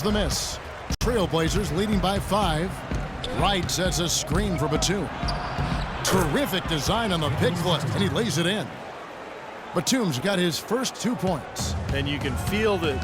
The miss. Trailblazers leading by 5. Wright sets a screen for Batum. Terrific design on the pick flip, and he lays it in. Batum's got his first 2 points. And you can feel the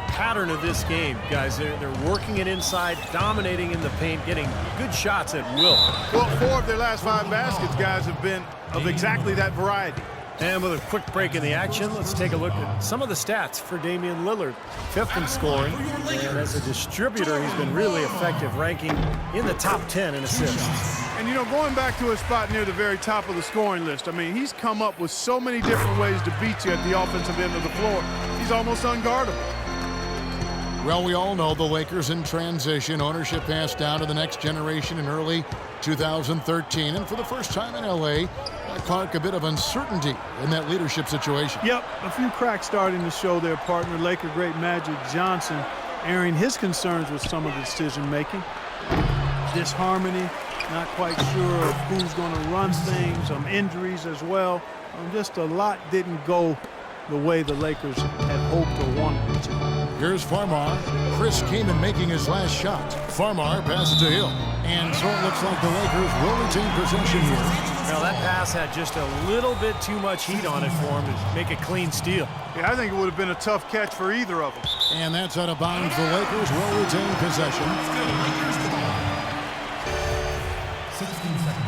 pattern of this game, guys. They're working it inside, dominating in the paint, getting good shots at will. Well, 4 of their last 5 baskets, guys, have been of exactly that variety. And with a quick break in the action, let's take a look at some of the stats for Damian Lillard. 5th in scoring, and as a distributor, he's been really effective, ranking in the top 10 in assists. And, you know, going back to a spot near the very top of the scoring list, I mean, he's come up with so many different ways to beat you at the offensive end of the floor. He's almost unguardable. Well, we all know the Lakers in transition. Ownership passed down to the next generation in early 2013. And for the first time in L.A., Clark, a bit of uncertainty in that leadership situation. Yep, a few cracks starting to show their partner, Laker great Magic Johnson, airing his concerns with some of the decision-making. Disharmony, not quite sure of who's going to run things, some injuries as well. Just a lot didn't go the way the Lakers had hoped or wanted it to. Here's Farmar. Chris Kaman making his last shot. Farmar passes to Hill. And so it looks like the Lakers will retain possession here. Now that pass had just a little bit too much heat on it for him to make a clean steal. Yeah, I think it would have been a tough catch for either of them. And that's out of bounds. The Lakers will retain possession. 16 seconds.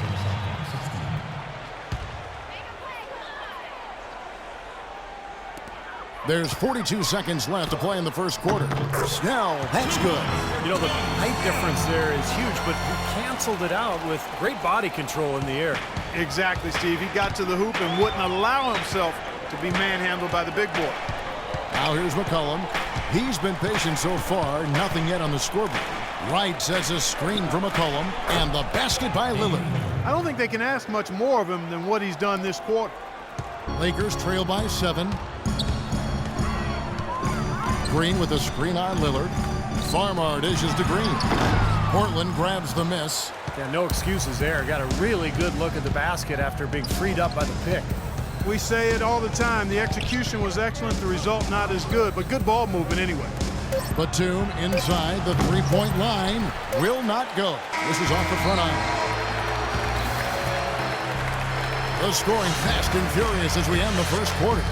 There's 42 seconds left to play in the first quarter. Snell, that's good. You know, the height difference there is huge, but he canceled it out with great body control in the air. Exactly, Steve. He got to the hoop and wouldn't allow himself to be manhandled by the big boy. Now here's McCollum. He's been patient so far, nothing yet on the scoreboard. Wright sets a screen for McCollum, and the basket by Lillard. I don't think they can ask much more of him than what he's done this quarter. Lakers trail by 7. Green with a screen on Lillard. Farmar dishes to Green. Portland grabs the miss. Yeah, no excuses there. Got a really good look at the basket after being freed up by the pick. We say it all the time. The execution was excellent, the result not as good, but good ball movement anyway. Batum inside the three-point line. Will not go. This is off the front iron. The scoring fast and furious as we end the first quarter.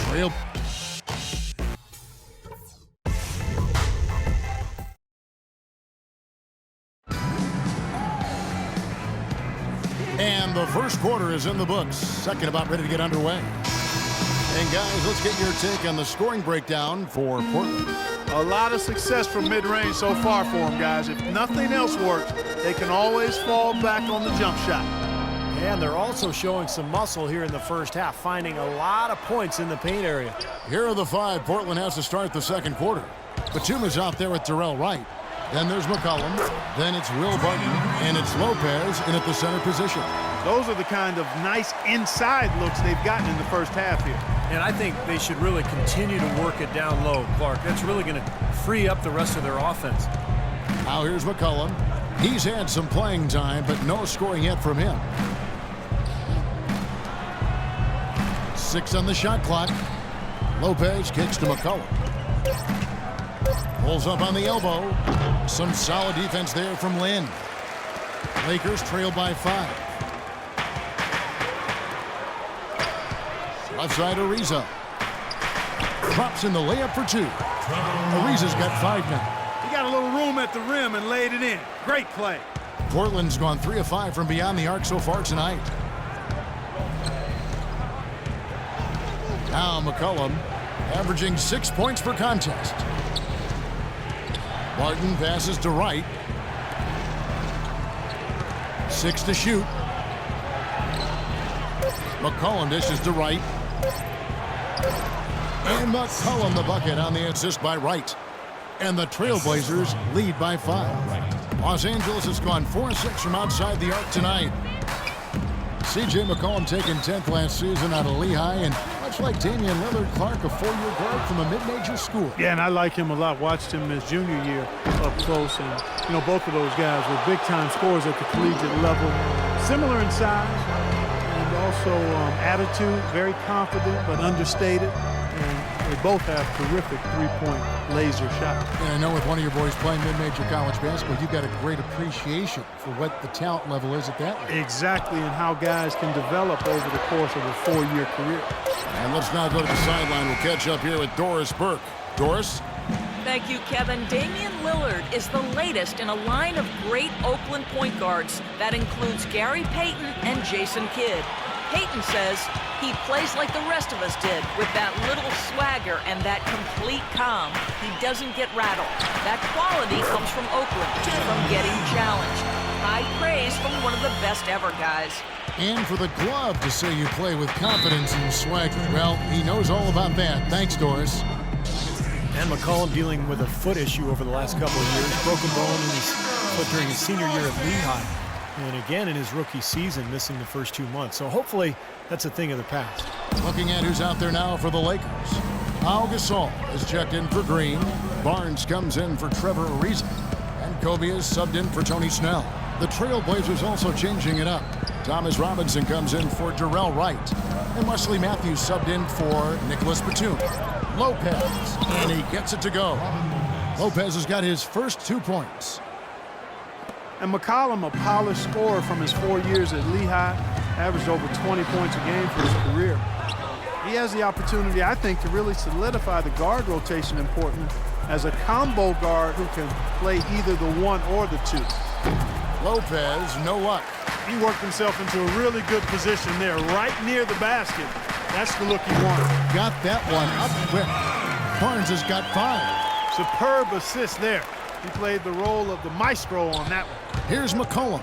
Trail. And the first quarter is in the books. Second about ready to get underway. And guys, let's get your take on the scoring breakdown for Portland. A lot of success from mid-range so far for them, guys. If nothing else works, they can always fall back on the jump shot. And they're also showing some muscle here in the first half, finding a lot of points in the paint area. Here are the 5 Portland has to start the second quarter. Batum is out there with Terrell Wright. Then there's McCollum. Then it's Will Barton. And it's Lopez in at the center position. Those are the kind of nice inside looks they've gotten in the first half here. And I think they should really continue to work it down low, Clark. That's really going to free up the rest of their offense. Now here's McCollum. He's had some playing time, but no scoring yet from him. 6 on the shot clock. Lopez kicks to McCollum. Pulls up on the elbow. Some solid defense there from Lynn. Lakers trail by 5. Left side Ariza. Drops in the layup for 2. Ariza's got 5 now. He got a little room at the rim and laid it in. Great play. Portland's gone 3 of 5 from beyond the arc so far tonight. Now McCollum averaging 6 points per contest. Barton passes to Wright. 6 to shoot. McCollum dishes to Wright. And McCollum the bucket on the assist by Wright. And the Trailblazers lead by 5. Los Angeles has gone 4-6 from outside the arc tonight. C.J. McCollum taken 10th last season out of Lehigh, and much like Damian Lillard, Clark, a 4-year guard from a mid-major school. Yeah, and I like him a lot. Watched him his junior year up close, and you know, both of those guys were big-time scorers at the collegiate level. Similar in size and also attitude, very confident but understated. And they both have terrific three-point laser shots. And I know with one of your boys playing mid-major college basketball, you've got a great appreciation for what the talent level is at that level. Exactly, and how guys can develop over the course of a 4-year career. And let's now go to the sideline. We'll catch up here with Doris Burke. Doris? Thank you, Kevin. Damian Lillard is the latest in a line of great Oakland point guards. That includes Gary Payton and Jason Kidd. Payton says he plays like the rest of us did, with that little swagger and that complete calm. He doesn't get rattled. That quality comes from Oakland, from getting challenged. High praise from one of the best ever guys. And for the glove to say you play with confidence and swagger. Well, he knows all about that. Thanks, Doris. And McCollum dealing with a foot issue over the last couple of years. Broken bone in his foot during his senior year at Lehigh. And again in his rookie season, missing the first 2 months. So hopefully that's a thing of the past. Looking at who's out there now for the Lakers. Pau Gasol is checked in for Green. Barnes comes in for Trevor Ariza. And Kobe is subbed in for Tony Snell. The Trailblazers also changing it up. Thomas Robinson comes in for Jarrell Wright. And Wesley Matthews subbed in for Nicholas Batum. Lopez, and he gets it to go. Lopez has got his first 2 points. And McCollum, a polished scorer from his 4 years at Lehigh, averaged over 20 points a game for his career. He has the opportunity, I think, to really solidify the guard rotation in Portland as a combo guard who can play either the 1 or the 2. Lopez, no luck. He worked himself into a really good position there, right near the basket. That's the look he wanted. Got that one up quick. Barnes has got 5. Superb assist there. He played the role of the maestro on that one. Here's McCollum.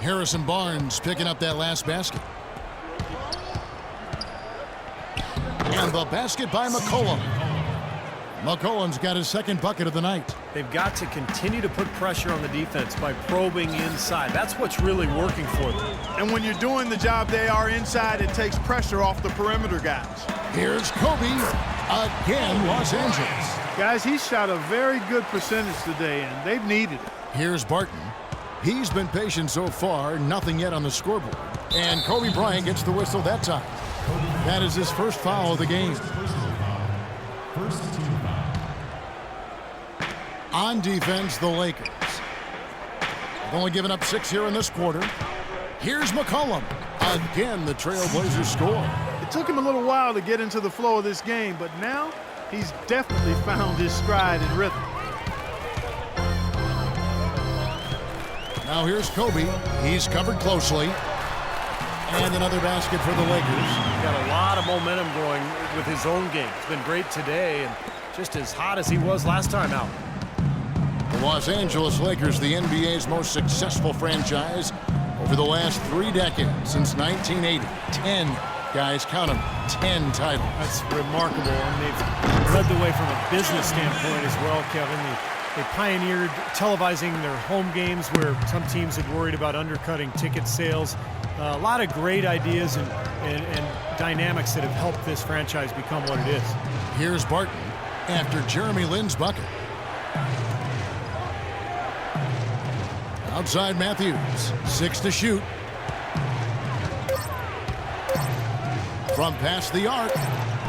Harrison Barnes picking up that last basket. And the basket by McCollum. McCollum's got his second bucket of the night. They've got to continue to put pressure on the defense by probing inside. That's what's really working for them. And when you're doing the job they are inside, it takes pressure off the perimeter guys. Here's Kobe. Again, Los Angeles. Guys, he shot a very good percentage today, and they've needed it. Here's Barton. He's been patient so far, nothing yet on the scoreboard. And Kobe Bryant gets the whistle that time. That is his first foul of the game. First team foul. On defense, the Lakers. They've only given up 6 here in this quarter. Here's McCollum. Again, the Trailblazers score. It took him a little while to get into the flow of this game, but now he's definitely found his stride and rhythm. Now here's Kobe. He's covered closely. And another basket for the Lakers. Got a lot of momentum going with his own game. It's been great today and just as hot as he was last time out. The Los Angeles Lakers, the NBA's most successful franchise over the last 3 decades, since 1980. 10, guys, count them, 10 titles. That's remarkable, and they've led the way from a business standpoint as well, Kevin. They pioneered televising their home games where some teams had worried about undercutting ticket sales. A lot of great ideas and dynamics that have helped this franchise become what it is. Here's Barton after Jeremy Lin's bucket. Outside Matthews, 6 to shoot. From past the arc,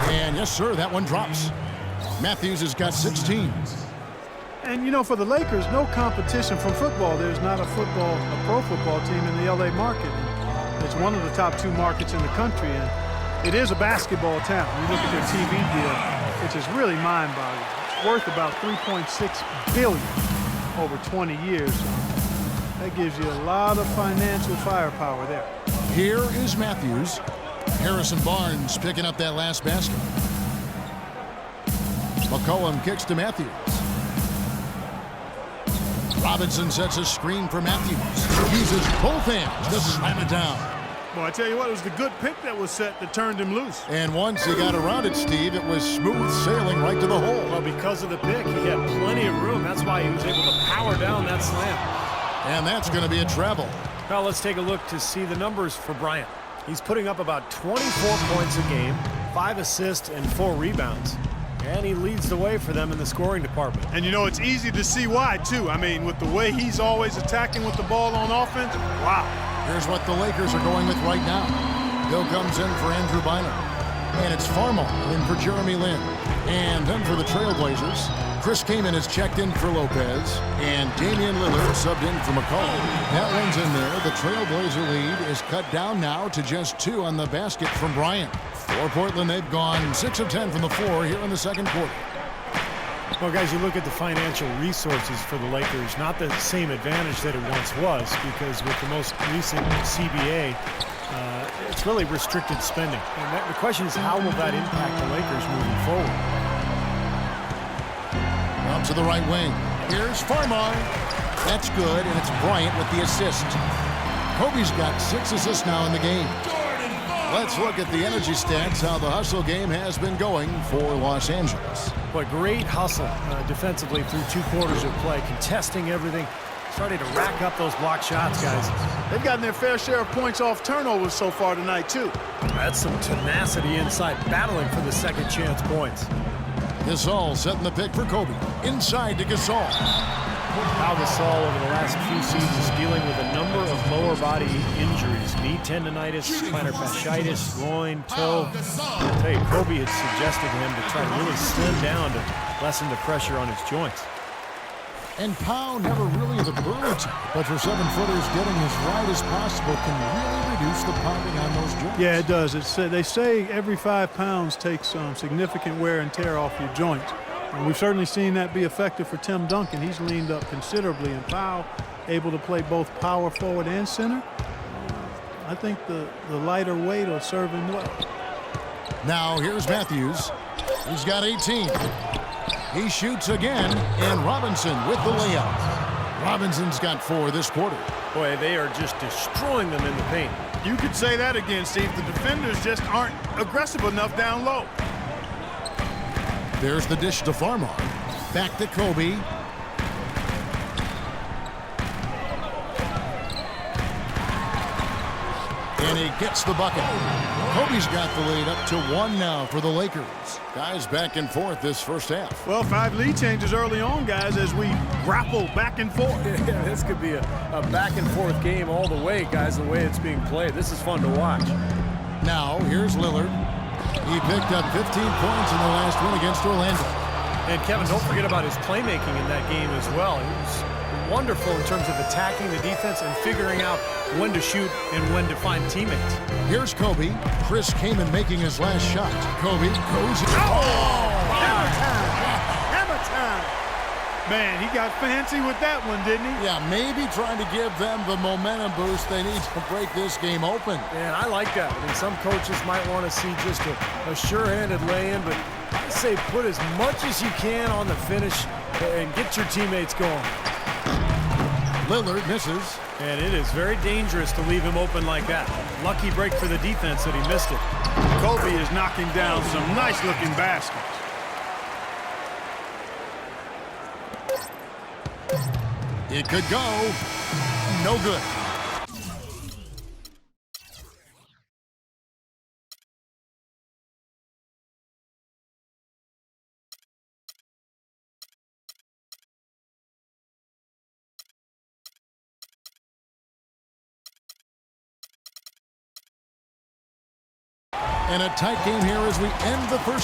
and yes, sir, that one drops. Matthews has got 16. And, you know, for the Lakers, no competition from football. There's not a pro football team in the L.A. market. It's one of the top 2 markets in the country, and it is a basketball town. You look at their TV deal, which is really mind-boggling. It's worth about $3.6 billion over 20 years. That gives you a lot of financial firepower there. Here is Matthews. Harrison Barnes picking up that last basket. McCollum kicks to Matthews. Robinson sets a screen for Matthews. Uses both hands to slam it down. Well, I tell you what, it was the good pick that was set that turned him loose. And once he got around it, Steve, it was smooth sailing right to the hole. Well, because of the pick, he had plenty of room. That's why he was able to power down that slam. And that's going to be a travel. Now let's take a look to see the numbers for Bryant. He's putting up about 24 points a game, 5 assists, and 4 rebounds. And he leads the way for them in the scoring department. And, you know, it's easy to see why, too. I mean, with the way he's always attacking with the ball on offense, wow. Here's what the Lakers are going with right now. Hill comes in for Andrew Bynum. And it's Farmall in for Jeremy Lin. And then for the Trailblazers, Chris Kaman is checked in for Lopez, and Damian Lillard subbed in for McCall. That one's in there. The Trailblazer lead is cut down now to just 2 on the basket from Bryant. For Portland, they've gone 6 of 10 from the floor here in the second quarter. Well, guys, you look at the financial resources for the Lakers, not the same advantage that it once was, because with the most recent CBA, it's really restricted spending. And the question is, how will that impact the Lakers moving forward? Out to the right wing. Here's Farmar. That's good, and it's Bryant with the assist. Kobe's got 6 assists now in the game. Let's look at the energy stats, how the hustle game has been going for Los Angeles. But great hustle defensively through 2 quarters of play, contesting everything, starting to rack up those block shots, guys. They've gotten their fair share of points off turnovers so far tonight, too. That's some tenacity inside, battling for the second chance points. Gasol setting the pick for Kobe. Inside to Gasol. Pau Gasol over the last few seasons dealing with a number of lower body injuries. Knee tendonitis, plantar fasciitis, groin, toe. I'll tell you, Kobe had suggested to him to try to really slim down to lessen the pressure on his joints. And Pau never really the burner type, but for 7-footers, getting as wide as possible can really reduce the pounding on those joints. Yeah, it does. They say every 5 pounds takes some significant wear and tear off your joints. And we've certainly seen that be effective for Tim Duncan. He's leaned up considerably, and Pau able to play both power forward and center. I think the lighter weight will serve him well. Now here's Matthews. He's got 18. He shoots again, and Robinson with the layup. Robinson's got 4 this quarter. Boy, they are just destroying them in the paint. You could say that again, Steve. The defenders just aren't aggressive enough down low. There's the dish to Farmar. Back to Kobe. And he gets the bucket. Kobe's got the lead up to 1 now for the Lakers. Guys back and forth this first half. Well, 5 lead changes early on, guys, as we grapple back and forth. Yeah, this could be a back and forth game all the way, guys, the way it's being played. This is fun to watch. Now, here's Lillard. He picked up 15 points in the last one against Orlando. And Kevin, don't forget about his playmaking in that game as well. He was wonderful in terms of attacking the defense and figuring out when to shoot and when to find teammates. Here's Kobe. Chris Kaman making his last shot. Kobe goes. Hammer time! Hammer time! Man, he got fancy with that one, didn't he? Yeah, maybe trying to give them the momentum boost they need to break this game open. And I like that. I mean, some coaches might want to see just a sure-handed lay-in, but I say put as much as you can on the finish and get your teammates going. Lillard misses. And it is very dangerous to leave him open like that. Lucky break for the defense that he missed it. Kobe is knocking down some nice-looking baskets. It could go. No good. And a tight game here as we end the first.